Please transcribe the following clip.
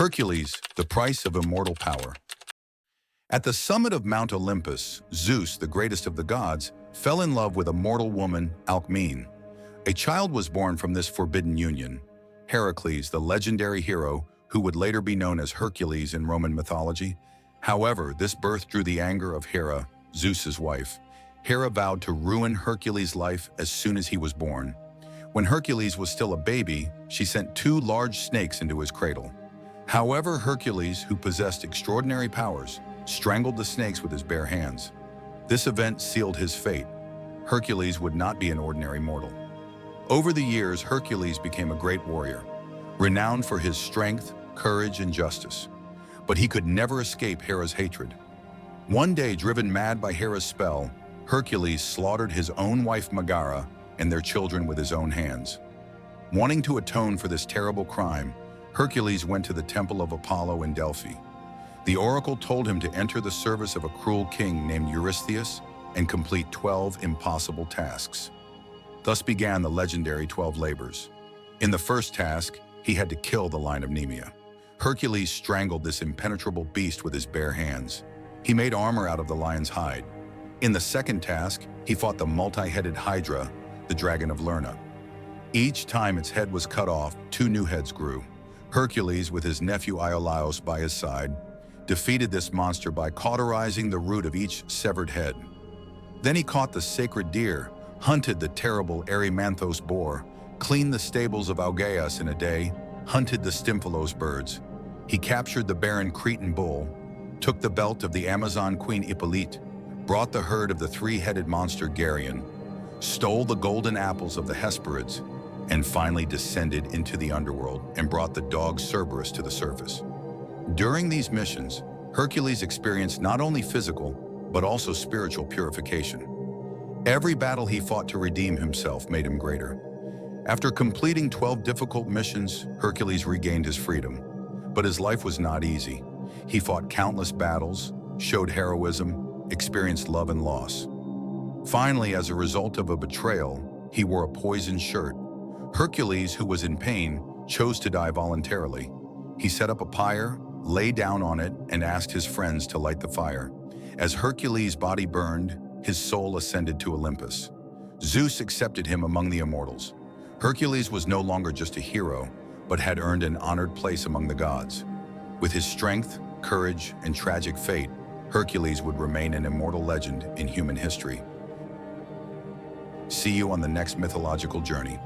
Hercules, the price of immortal power. At the summit of Mount Olympus, Zeus, the greatest of the gods, fell in love with a mortal woman, Alcmene. A child was born from this forbidden union, Heracles, the legendary hero who would later be known as Hercules in Roman mythology. However, this birth drew the anger of Hera, Zeus's wife. Hera vowed to ruin Hercules' life as soon as he was born. When Hercules was still a baby, she sent 2 large snakes into his cradle. However, Hercules, who possessed extraordinary powers, strangled the snakes with his bare hands. This event sealed his fate. Hercules would not be an ordinary mortal. Over the years, Hercules became a great warrior, renowned for his strength, courage, and justice. But he could never escape Hera's hatred. One day, driven mad by Hera's spell, Hercules slaughtered his own wife Megara and their children with his own hands. Wanting to atone for this terrible crime, Hercules went to the temple of Apollo in Delphi. The oracle told him to enter the service of a cruel king named Eurystheus and complete 12 impossible tasks. Thus began the legendary 12 labors. In the first task, he had to kill the lion of Nemea. Hercules strangled this impenetrable beast with his bare hands. He made armor out of the lion's hide. In the second task, he fought the multi-headed Hydra, the dragon of Lerna. Each time its head was cut off, 2 new heads grew. Hercules, with his nephew Iolaus by his side, defeated this monster by cauterizing the root of each severed head. Then he caught the sacred deer, hunted the terrible Erymanthos boar, cleaned the stables of Augeas in a day, hunted the Stymphalos birds. He captured the barren Cretan bull, took the belt of the Amazon queen Hippolyte, brought the herd of the 3-headed monster Geryon, stole the golden apples of the Hesperids, and finally descended into the underworld and brought the dog Cerberus to the surface. During these missions, Hercules experienced not only physical, but also spiritual purification. Every battle he fought to redeem himself made him greater. After completing 12 difficult missions, Hercules regained his freedom. But his life was not easy. He fought countless battles, showed heroism, experienced love and loss. Finally, as a result of a betrayal, he wore a poisoned shirt. Hercules, who was in pain, chose to die voluntarily. He set up a pyre, lay down on it, and asked his friends to light the fire. As Hercules' body burned, his soul ascended to Olympus. Zeus accepted him among the immortals. Hercules was no longer just a hero, but had earned an honored place among the gods. With his strength, courage, and tragic fate, Hercules would remain an immortal legend in human history. See you on the next mythological journey.